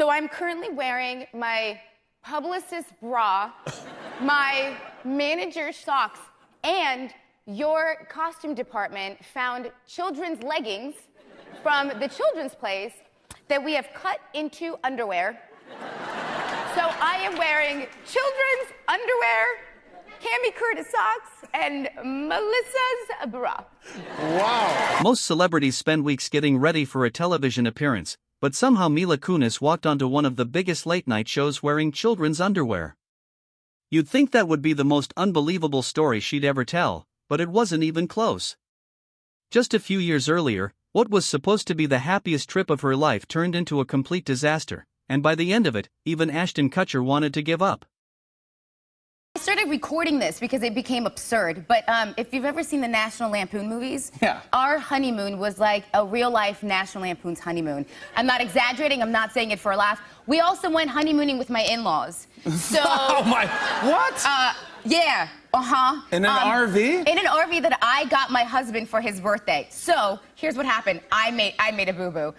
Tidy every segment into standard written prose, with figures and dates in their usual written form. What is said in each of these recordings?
So I'm currently wearing my publicist bra, my manager's socks, and your costume department found children's leggings from the children's place that we have cut into underwear. So I am wearing children's underwear, Cami Curtis socks, and Melissa's bra. Wow. Most celebrities spend weeks getting ready for a television appearance, but somehow Mila Kunis walked onto one of the biggest late-night shows wearing children's underwear. You'd think that would be the most unbelievable story she'd ever tell, but it wasn't even close. Just a few years earlier, what was supposed to be the happiest trip of her life turned into a complete disaster, and by the end of it, even Ashton Kutcher wanted to give up. I started recording this because it became absurd, but if you've ever seen the National Lampoon movies, our honeymoon was like a real-life National Lampoon's honeymoon. I'm not exaggerating, I'm not saying it for a laugh. We also went honeymooning with my in-laws. So, oh my, what? Yeah, In an RV? In an RV that I got my husband for his birthday. So, here's what happened. I made a boo-boo.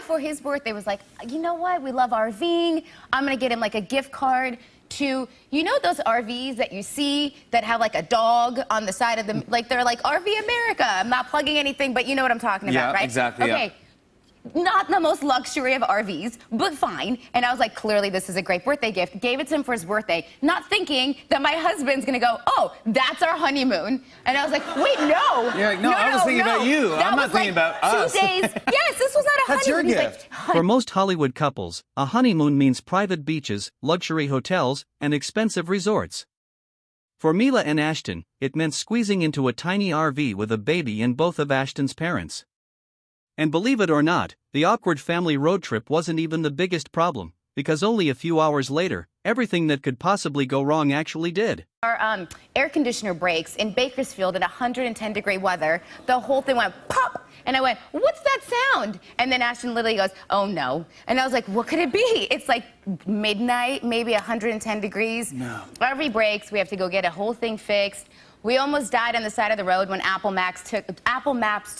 For his birthday, was like, you know what, we love RVing. I'm gonna get him like a gift card to, you know those RVs that you see that have like a dog on the side of them, like they're like RV America. I'm not plugging anything, but you know what I'm talking about, right? Exactly, okay. Not the most luxury of RVs, but fine. And I was like, clearly this is a great birthday gift. Gave it to him for his birthday, not thinking that my husband's gonna go, oh, that's our honeymoon. And I was like, wait, no. You're like, no, I was thinking about you. I'm not thinking about us. 2 days. Yes, this was not a That's honeymoon. your He's gift. like, For most Hollywood couples, a honeymoon means private beaches, luxury hotels, and expensive resorts. For Mila and Ashton, it meant squeezing into a tiny RV with a baby and both of Ashton's parents. And believe it or not, the awkward family road trip wasn't even the biggest problem, because only a few hours later, everything that could possibly go wrong actually did. Our air conditioner breaks in Bakersfield in 110-degree weather. The whole thing went pop, and I went, what's that sound? And then Ashton literally goes, oh no. And I was like, what could it be? It's like midnight, maybe 110 degrees. No. RV breaks, we have to go get a whole thing fixed. We almost died on the side of the road when Apple Maps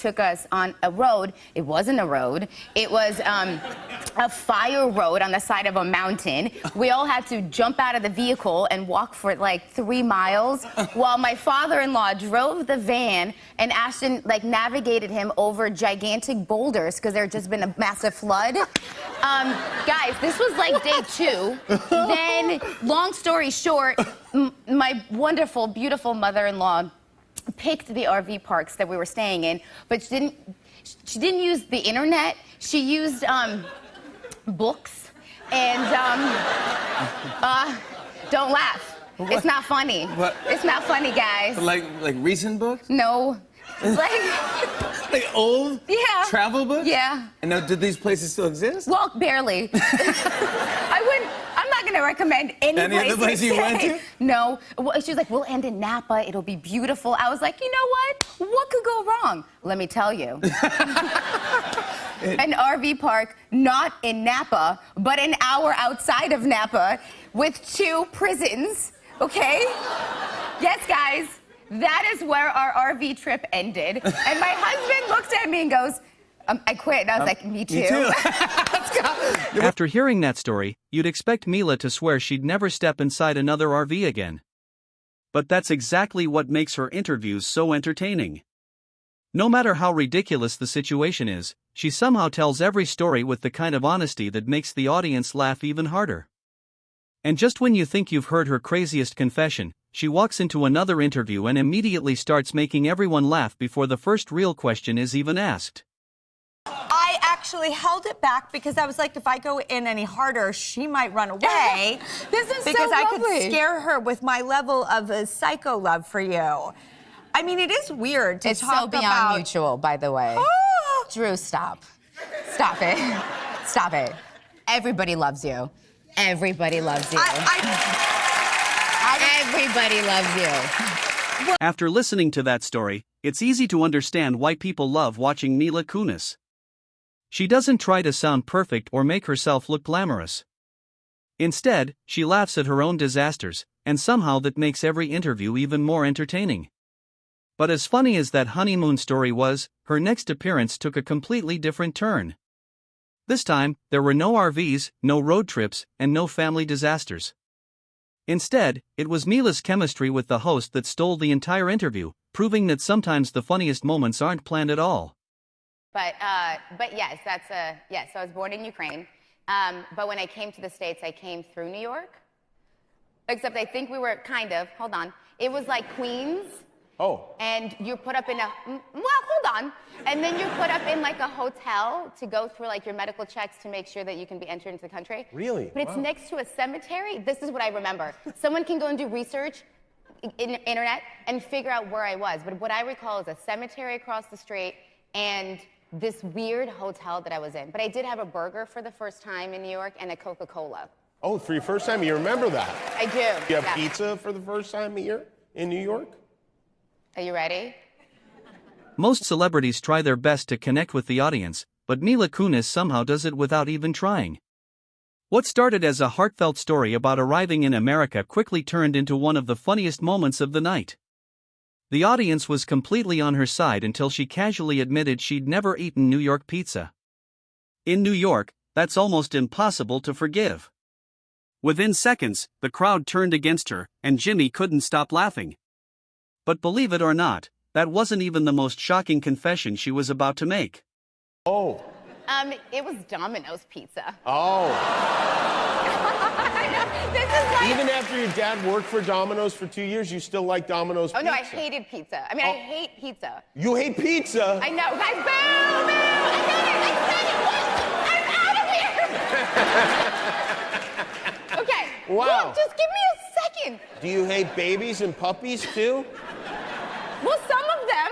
took us on a road. It wasn't a road. It was a fire road on the side of a mountain. We all had to jump out of the vehicle and walk for like 3 miles while my father-in-law drove the van and Ashton like navigated him over gigantic boulders because there had just been a massive flood. Guys, this was like day 2. Then, long story short, my wonderful, beautiful mother-in-law picked the RV parks that we were staying in, but she didn't use the internet. She used books and don't laugh. What? It's not funny. What? It's not funny, guys. Like recent books? No. Like old travel books? Yeah. And now, did these places still exist? Well, barely. I'm not going to recommend any of the places you went to? No. Well, she was like, we'll end in Napa. It'll be beautiful. I was like, you know what? What could go wrong? Let me tell you. An RV park, not in Napa, but an hour outside of Napa with 2 prisons, okay? Yes, guys. That is where our RV trip ended. And my husband looked at me and goes, I quit. And I was like, me too. Me too. Let's go. After hearing that story, you'd expect Mila to swear she'd never step inside another RV again. But that's exactly what makes her interviews so entertaining. No matter how ridiculous the situation is, she somehow tells every story with the kind of honesty that makes the audience laugh even harder. And just when you think you've heard her craziest confession, she walks into another interview and immediately starts making everyone laugh before the first real question is even asked. I actually held it back because I was like, if I go in any harder, she might run away. This is because so I lovely. could scare her with my level of a psycho love for you. I mean, it is weird to It's talk so beyond about... mutual, by the way. Oh! Drew, stop. Stop it. Stop it. Everybody loves you. Everybody loves you. Everybody loves you. After listening to that story, it's easy to understand why people love watching Mila Kunis. She doesn't try to sound perfect or make herself look glamorous. Instead, she laughs at her own disasters, and somehow that makes every interview even more entertaining. But as funny as that honeymoon story was, her next appearance took a completely different turn. This time, there were no RVs, no road trips, and no family disasters. Instead, it was Mila's chemistry with the host that stole the entire interview, proving that sometimes the funniest moments aren't planned at all. But yes, yes. So I was born in Ukraine, but when I came to the States, I came through New York. Except I think we were hold on. It was like Queens. Oh. And you're put up in hold on. And then you're put up in like a hotel to go through like your medical checks to make sure that you can be entered into the country. Really? But it's next to a cemetery. This is what I remember. Someone can go and do research in the internet and figure out where I was. But what I recall is a cemetery across the street and this weird hotel that I was in. But I did have a burger for the first time in New York and a Coca-Cola. Oh, for your first time, you remember that? I do. You have pizza for the first time here in New York? Are you ready? Most celebrities try their best to connect with the audience, but Mila Kunis somehow does it without even trying. What started as a heartfelt story about arriving in America quickly turned into one of the funniest moments of the night. The audience was completely on her side until she casually admitted she'd never eaten New York pizza. In New York, that's almost impossible to forgive. Within seconds, the crowd turned against her, and Jimmy couldn't stop laughing. But believe it or not, that wasn't even the most shocking confession she was about to make. Oh. It was Domino's pizza. Oh. I know, this is like... Even after your dad worked for Domino's for 2 years, you still like Domino's pizza? Oh, no, I hated pizza. I mean, I hate pizza. You hate pizza? I know. Guys, boo, I said it. I'm out of here. Okay. Wow. Look, just give me a second. Do you hate babies and puppies, too? Well, some of them.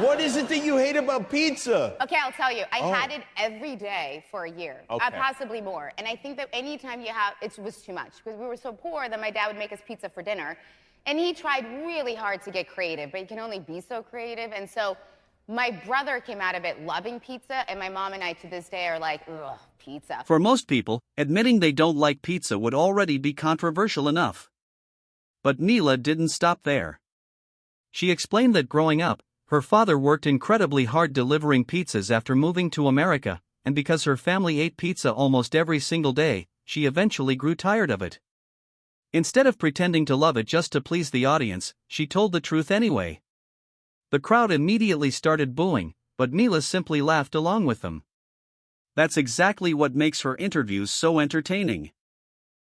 What is it that you hate about pizza? Okay, I'll tell you. I had it every day for a year, Okay. possibly more. And I think that anytime you have, it was too much. Because we were so poor that my dad would make us pizza for dinner. And he tried really hard to get creative, but he can only be so creative. And so my brother came out of it loving pizza, and my mom and I to this day are like, ugh, pizza. For most people, admitting they don't like pizza would already be controversial enough. But Mila didn't stop there. She explained that growing up, her father worked incredibly hard delivering pizzas after moving to America, and because her family ate pizza almost every single day, she eventually grew tired of it. Instead of pretending to love it just to please the audience, she told the truth anyway. The crowd immediately started booing, but Mila simply laughed along with them. That's exactly what makes her interviews so entertaining.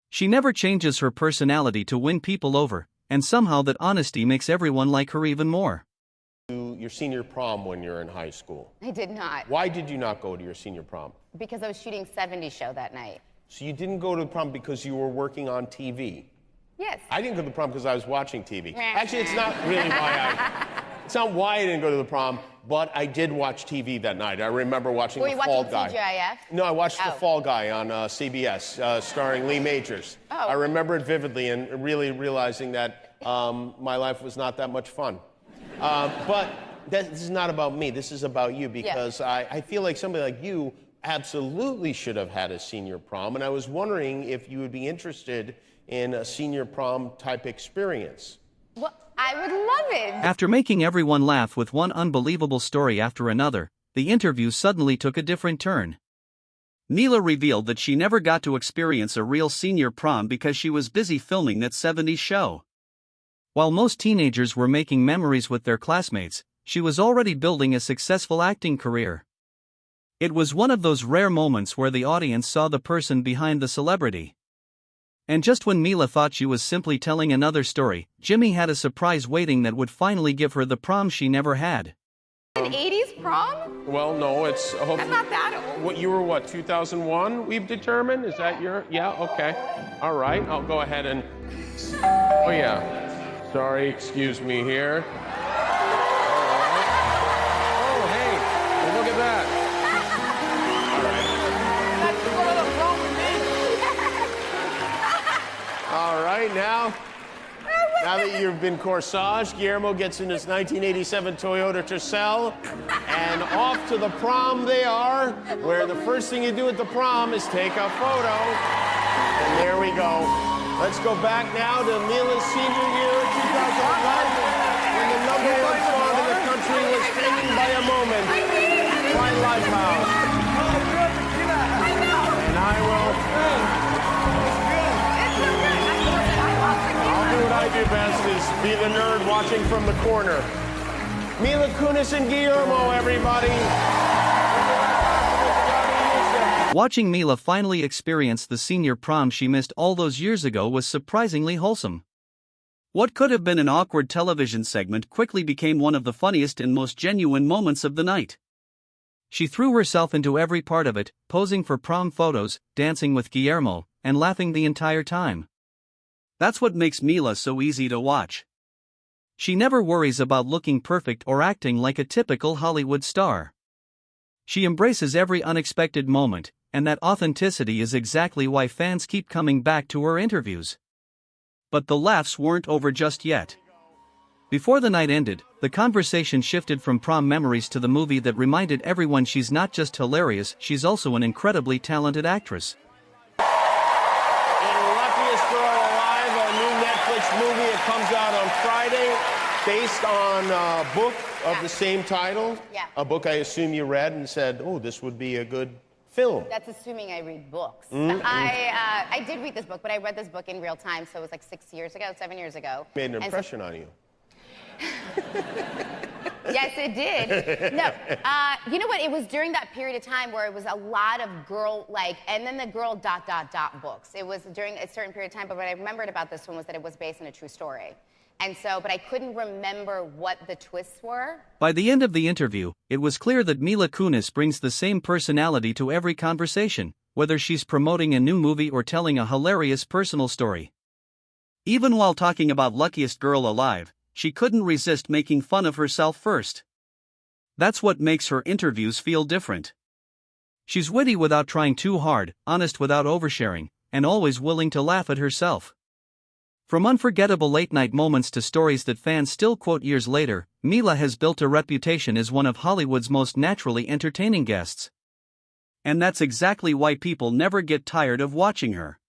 She never changes her personality to win people over, and somehow that honesty makes everyone like her even more. Your senior prom when you're in high school. I did not. Why did you not go to your senior prom? Because I was shooting 70 show that night. So you didn't go to the prom because you were working on TV? Yes. I didn't go to the prom because I was watching TV. Actually, it's not really it's not why I didn't go to the prom, but I did watch TV that night. I remember watching The Fall Guy. Were you watching TGIF? No, I watched The Fall Guy on CBS, starring Lee Majors. Oh. I remember it vividly and really realizing that my life was not that much fun. But this is not about me. This is about you because I feel like somebody like you absolutely should have had a senior prom, and I was wondering if you would be interested in a senior prom type experience. Well, I would love it. After making everyone laugh with one unbelievable story after another, the interview suddenly took a different turn. Mila revealed that she never got to experience a real senior prom because she was busy filming that 70s show. While most teenagers were making memories with their classmates, she was already building a successful acting career. It was one of those rare moments where the audience saw the person behind the celebrity. And just when Mila thought she was simply telling another story, Jimmy had a surprise waiting that would finally give her the prom she never had. An 80s prom? Well, no, it's hopefully. I'm not that old. What you were? 2001? We've determined. Is that your? Yeah. Okay. All right. I'll go ahead and. Oh yeah. Sorry. Excuse me here. Oh hey. Well, look at that. All right, now that you've been corsaged, Guillermo gets in his 1987 Toyota Tercel, and off to the prom they are, where the first thing you do at the prom is take a photo. And there we go. Let's go back now to Mila's senior year, 2001, when the #1 song in the country was Hanging by a Moment by Lifehouse. I will. I'll do what I do best, is be the nerd watching from the corner. Mila Kunis and Guillermo, everybody. Watching Mila finally experience the senior prom she missed all those years ago was surprisingly wholesome. What could have been an awkward television segment quickly became one of the funniest and most genuine moments of the night. She threw herself into every part of it, posing for prom photos, dancing with Guillermo, and laughing the entire time. That's what makes Mila so easy to watch. She never worries about looking perfect or acting like a typical Hollywood star. She embraces every unexpected moment, and that authenticity is exactly why fans keep coming back to her interviews. But the laughs weren't over just yet. Before the night ended, the conversation shifted from prom memories to the movie that reminded everyone she's not just hilarious, she's also an incredibly talented actress. In Luckiest Girl Alive, a new Netflix movie. It comes out on Friday, based on a book of the same title. Yeah. A book I assume you read and said, oh, this would be a good film. That's assuming I read books. I did read this book, but I read this book in real time, so it was like 7 years ago. Made an impression on you. Yes, it did. No, you know what? It was during that period of time where it was a lot of and then the girl ... books. It was during a certain period of time, but what I remembered about this one was that it was based on a true story. And so, but I couldn't remember what the twists were. By the end of the interview, it was clear that Mila Kunis brings the same personality to every conversation, whether she's promoting a new movie or telling a hilarious personal story. Even while talking about Luckiest Girl Alive, she couldn't resist making fun of herself first. That's what makes her interviews feel different. She's witty without trying too hard, honest without oversharing, and always willing to laugh at herself. From unforgettable late-night moments to stories that fans still quote years later, Mila has built a reputation as one of Hollywood's most naturally entertaining guests. And that's exactly why people never get tired of watching her.